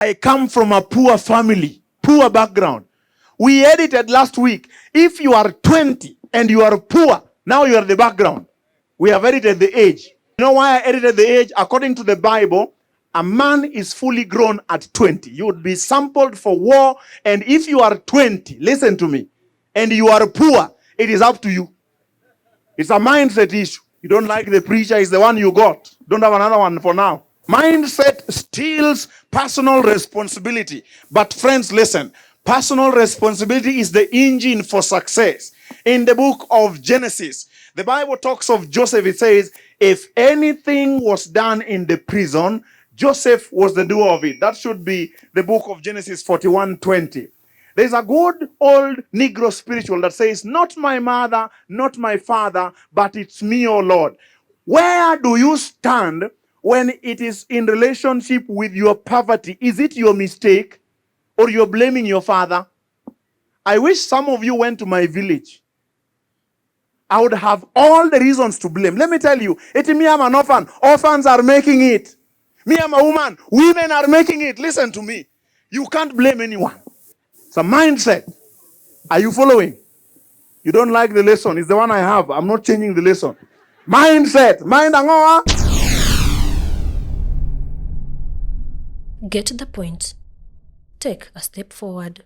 I come from a poor family, poor background. We edited last week. If you are 20 and you are poor, now you are the background. We have edited the age. You know why I edited the age? According to the Bible, a man is fully grown at 20. You would be sampled for war. And if you are 20, listen to me, and you are poor, it is up to you. It's a mindset issue. You don't like the preacher, it's the one you got. Don't have another one for now. Mindset steals personal responsibility. But friends, listen. Personal responsibility is the engine for success. In the book of Genesis, the Bible talks of Joseph. It says, if anything was done in the prison, Joseph was the doer of it. That should be the book of Genesis 41:20. There's a good old Negro spiritual that says, not my mother, not my father, but it's me, O Lord. Where do you stand when it is in relationship with your poverty? Is it your mistake or you're blaming your father? I wish some of you went to my village. I would have all the reasons to blame. Let me tell you, me, I'm an orphan. Orphans are making it. Me, I'm a woman. Women are making it. Listen to me. You can't blame anyone. It's a mindset. Are you following? You don't like the lesson. It's the one I have. I'm not changing the lesson. Mindset. Mind angoa. Get the point. Take a step forward.